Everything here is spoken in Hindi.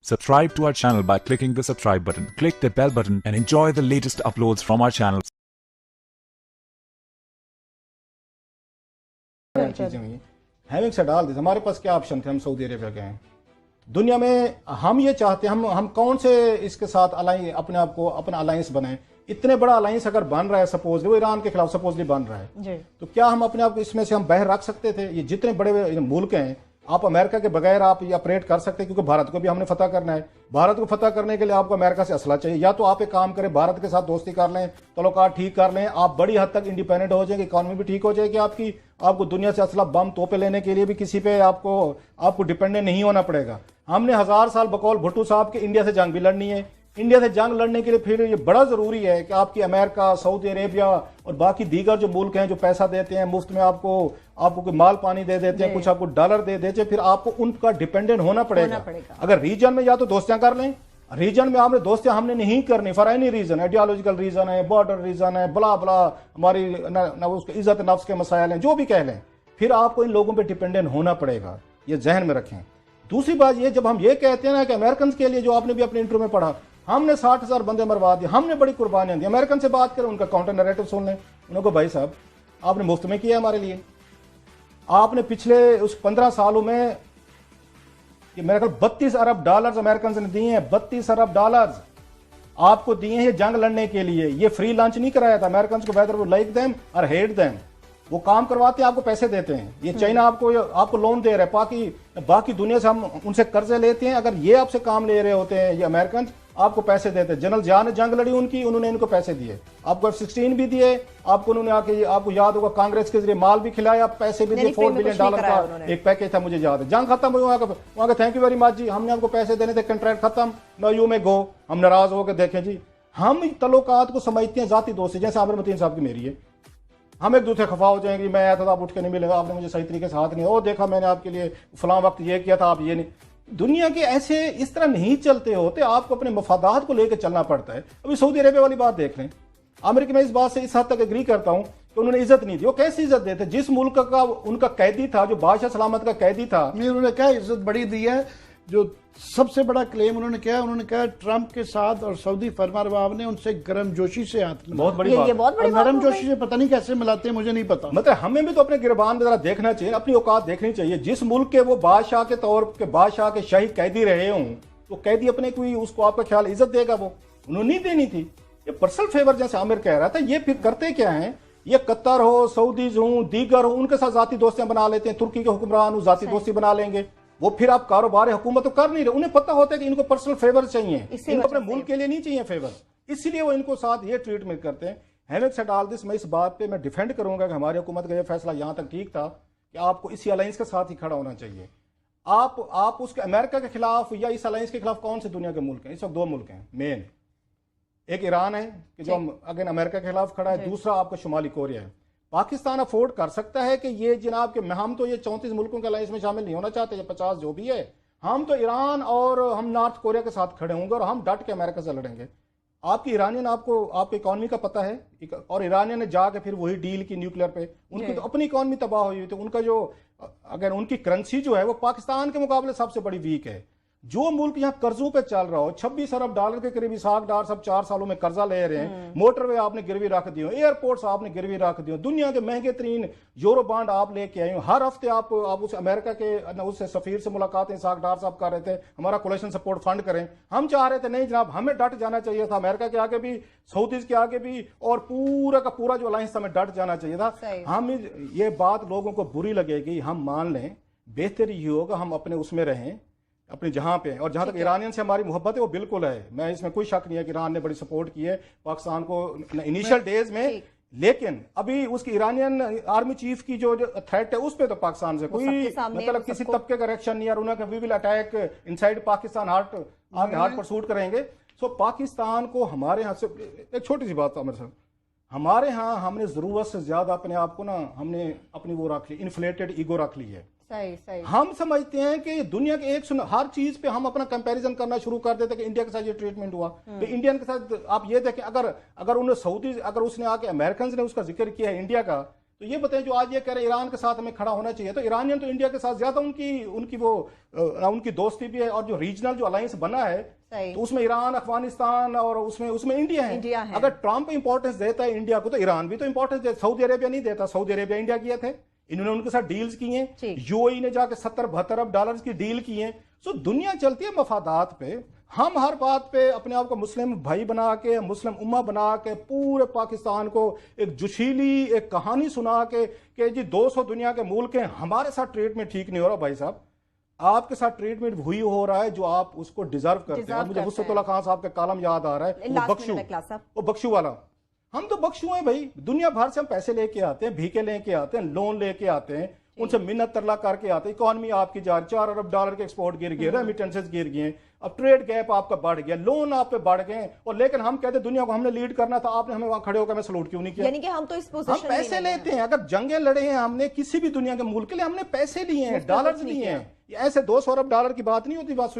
Subscribe to our channel by clicking the subscribe button. Click the bell button and enjoy the latest uploads from our channel. चीजें हुई हैविंग सेड ऑल दिस, हमारे पास क्या ऑप्शन थे? हम सऊदी अरेबिया गए हैं। दुनिया में हम ये चाहते हैं, हम कौन से इसके साथ अलाइन अपने आप को अपना अलायंस बनाएं। इतने बड़ा अलायंस अगर बन रहा है, सपोज वो ईरान के खिलाफ सपोजली बन रहा है, तो क्या हम अपने आप को इसमें से हम बाहर रख सकते थे? ये जितने बड़े मुल्क हैं, आप अमेरिका के बगैर आप ये ऑपरेट कर सकते हैं, क्योंकि भारत को भी हमने फतह करना है। भारत को फतह करने के लिए आपको अमेरिका से असला चाहिए। या तो आप एक काम करें, भारत के साथ दोस्ती कर लें, तल्लुकात ठीक कर लें, आप बड़ी हद तक इंडिपेंडेंट हो जाएंगे, इकॉनमी भी ठीक हो जाएगी आपकी। आपको दुनिया से असला बम तोपे लेने के लिए भी किसी पे आपको डिपेंडेंट नहीं होना पड़ेगा। हमने 1000 साल बकौल भुट्टो साहब के इंडिया से जंग भी लड़नी है। इंडिया से जंग लड़ने के लिए फिर ये बड़ा जरूरी है कि आपकी अमेरिका, सऊदी अरेबिया और बाकी दीगर जो मुल्क हैं जो पैसा देते हैं मुफ्त में, आपको कोई माल पानी दे देते हैं, कुछ आपको डॉलर दे देते हैं, फिर आपको उनका डिपेंडेंट होना पड़ेगा। अगर रीजन में या तो दोस्तियां कर लें, रीजन में आपने दोस्तियां हमने नहीं करनी for any reason, ideological reason है, बॉर्डर रीजन है, बला बला हमारी उसके इज्जत नफ्स के मसाइल हैं, जो भी कह लें, फिर आपको इन लोगों पर डिपेंडेंट होना पड़ेगा। ये जहन में रखें। दूसरी बात ये, जब हम ये कहते हैं ना कि अमेरिकन के लिए, जो आपने भी अपने इंटरव्यू में पढ़ा, हमने 60,000 बंदे मरवा दिए, हमने बड़ी कुर्बानियां दी। अमेरिकन से बात करें, उनका काउंटर नैरेटिव सुन लें। उनको भाई साहब आपने मुफ्त में किया हमारे लिए। आपने पिछले उस 15 सालों में मेरे ख्याल 32 अरब डॉलर अमेरिकन ने दिए हैं। 32 अरब डॉलर आपको दिए हैं जंग लड़ने के लिए। ये फ्री लंच नहीं कराया था अमेरिकन को, वेदर वो लाइक देम और हेट देम, वो काम करवाते हैं, आपको पैसे देते हैं। ये चाइना आपको लोन दे रहा है, बाकी दुनिया से हम उनसे कर्जे लेते हैं। अगर ये आपसे काम ले रहे होते हैं, ये अमेरिकन आपको पैसे देते हैं। जनरल जिया ने जंग लड़ी उनकी, उन्होंने इनको पैसे दिए, आपको F-16 भी दिए, आपको उन्होंने आके, आपको याद होगा कांग्रेस के जरिए माल भी खिलाया, पैसे भी दिए। $4 बिलियन का एक पैकेज था, मुझे याद है। जंग खत्म हुई, वहां थैंक यू वेरी मच जी, हमने आपको पैसे देने थे, कंट्रैक्ट खत्म, नो यू में गो। हम नाराज होकर देखें जी, हम तल्लुकात को समझते हैं जाती दोस्ती, जैसे आमिर मतीन साहब की मेरी है। हम एक दूसरे खफा हो जाएंगे, मैं आया था तो आप उठ के नहीं मिलेगा, आपने मुझे सही तरीके से हाथ नहीं, ओ देखा मैंने आपके लिए फलां वक्त ये किया था, आप ये नहीं। दुनिया के ऐसे इस तरह नहीं चलते होते, आपको अपने मफादात को लेकर चलना पड़ता है। अभी सऊदी अरेबिया वाली बात देख लें। अमेरिका में इस बात से इस हद तक एग्री करता हूं कि उन्होंने इज्जत नहीं दी। वो कैसी इज्जत देते? जिस मुल्क का उनका कैदी था, जो बादशाह सलामत का कैदी था, नहीं, उन्होंने क्या इज्जत बड़ी दी है। जो सबसे बड़ा क्लेम उन्होंने कहा ट्रंप के साथ और सऊदी फरमारवाब ने उनसे गर्मजोशी से हाथ मिलाया। बहुत बड़ी बात। गर्मजोशी से पता नहीं कैसे मिलाते हैं, मुझे नहीं पता। मतलब हमें भी तो अपने गिरबान में जरा देखना चाहिए, अपनी औकात देखनी चाहिए। जिस मुल्क के वो बादशाह के तौर के बादशाह के शाही कैदी रहे हों, तो कैदी अपने कोई उसको आपका ख्याल इज्जत देगा? वो उन्होंने नहीं देनी थी। ये पर्सनल फेवर जैसे आमिर कह रहा था, ये फिर करते क्या है? ये कतर हो, सऊदीज हो, दीगर हो, उनके साथ जाती दोस्तियां बना लेते हैं। तुर्की के हुक्मरान हो, जाती दोस्ती बना लेंगे। वो फिर आप कारोबार हुकूमत तो कर नहीं रहे। उन्हें पता होता है कि इनको पर्सनल फेवर चाहिए, इनको अपने मुल्क के लिए नहीं चाहिए फेवर, इसलिए वो इनको साथ ये ट्रीटमेंट करते हैं। हैविंग सेड ऑल दिस, मैं इस बात पे मैं डिफेंड करूंगा कि हमारी हुकूमत का ये फैसला यहां तक ठीक था कि आपको इसी अलायंस के साथ ही खड़ा होना चाहिए। आप उसके अमेरिका के खिलाफ या इस अलायंस के खिलाफ कौन से दुनिया के मुल्क हैं? इस वक्त 2 मुल्क हैं मेन। एक ईरान है कि जो अगेन अमेरिका के खिलाफ खड़ा है, दूसरा आपका शुमाली कोरिया है। पाकिस्तान अफोर्ड कर सकता है कि ये जनाब के हम तो ये 34 मुल्कों के अलायंस में शामिल नहीं होना चाहते, ये 50 जो भी है, हम तो ईरान और हम नॉर्थ कोरिया के साथ खड़े होंगे और हम डट के अमेरिका से लड़ेंगे। आपकी ईरानियन आपको इकॉनमी का पता है, और ईरानियन ने जाके फिर वही डील की न्यूक्लियर पे, उनकी तो अपनी इकॉनमी तबाह हुई हुई थी। उनका जो अगर उनकी करेंसी जो है वो पाकिस्तान के मुकाबले सबसे बड़ी वीक है। जो मुल्क यहाँ कर्जों पे चल रहा हो, 26 अरब डॉलर के करीब $100 सब 4 सालों में कर्जा ले रहे हैं। मोटरवे आपने गिरवी रख दियो, एयरपोर्ट्स आपने गिरवी रख दियो, दुनिया के महंगे तरीन यूरो बॉन्ड आप लेके आए हो। हर हफ्ते आप उस अमेरिका के उस सफीर से मुलाकातें $100 साहब कर रहे थे, हमारा कोलेशन सपोर्ट फंड करें। हम चाह रहे थे नहीं जनाब, हमें डट जाना चाहिए था, अमेरिका के आगे भी, सऊदीज के आगे भी, और पूरा का पूरा जो अलायंस हमें डट जाना चाहिए था। हम ये बात लोगों को बुरी लगेगी, हम मान लें, बेहतर ये होगा हम अपने उसमें रहें, अपने जहां पे। और जहां तक ईरानियन से हमारी मोहब्बत है वो बिल्कुल है, मैं इसमें कोई शक नहीं है कि ईरान ने बड़ी सपोर्ट की है पाकिस्तान को इनिशियल डेज में। लेकिन अभी उसकी ईरानियन आर्मी चीफ की जो थ्रेट है उस पर तो पाकिस्तान से कोई मतलब किसी तबके का रिएक्शन नहीं है। उन्होंने we will attack inside Pakistan, hot pursuit करेंगे। सो पाकिस्तान को हमारे यहाँ से एक छोटी सी बात आमिर साहब, हमारे यहाँ हमने जरूरत से ज्यादा अपने आप को ना, हमने अपनी वो रख ली, इन्फ्लेटेड ईगो रख ली है। सही। हम समझते हैं कि दुनिया के हर चीज पे हम अपना कंपैरिजन करना शुरू कर देते हैं कि इंडिया के साथ ये ट्रीटमेंट हुआ तो इंडियन के साथ आप ये देखें, अगर उन्हें सऊदी, अगर उसने आके अमेरिकन ने उसका जिक्र किया है इंडिया का, तो ये बताएं, जो आज ये कह रहे हैं ईरान के साथ हमें खड़ा होना चाहिए, तो ईरानियन तो इंडिया के साथ ज्यादा उनकी दोस्ती भी है, और जो रीजनल जो अलायंस बना है तो उसमें ईरान, अफगानिस्तान और उसमें इंडिया है। अगर ट्रंप इंपॉर्टेंस देता है इंडिया को, तो ईरान भी तो इंपॉर्टेंस देता। सऊदी अरेबिया नहीं देता, सऊदी अरेबिया इंडिया किए थे, इन्होंने उनके साथ डील्स की हैं, यूएई ने जाके 70-72 अरब डॉलर की डील की है। सो दुनिया चलती है मफादात पे। हम हर बात पे अपने आप को मुस्लिम भाई बना के, मुस्लिम उम्मा बना के पूरे पाकिस्तान को एक जुशीली एक कहानी सुना के कि जी 200 दुनिया के मुल्क हैं, हमारे साथ ट्रीटमेंट ठीक नहीं हो रहा। भाई साहब, आपके साथ ट्रीटमेंट वही हो रहा है जो आप उसको डिजर्व करते हैं। मुझे वुसअतुल्लाह खान साहब का कॉलम याद आ रहा है, वो बख्शू वाला। हम तो बख्शू हैं भाई, दुनिया भर से हम पैसे लेके आते हैं, भीखे लेके आते हैं, लोन लेके आते हैं, उनसे मिन्नत तरला करके आते हैं। इकोनॉमी आपकी जा रही, 4 अरब डॉलर के एक्सपोर्ट गिर गए, रेमिटेंसेस गिर गए, अब ट्रेड गैप आपका बढ़ गया, लोन आप पे बढ़ गए, और लेकिन हम कहते दुनिया को हमने लीड करना था, आपने हमें वहां खड़े होकर हमें सलूट क्यों नहीं किया? यानी कि हम तो इस पोजीशन हम पैसे लेते हैं। अगर जंगें लड़े हैं हमने किसी भी दुनिया के मुल्क के लिए, हमने पैसे लिए हैं, डॉलर्स लिए हैं। ऐसे 200 अरब डॉलर की बात नहीं होती, बात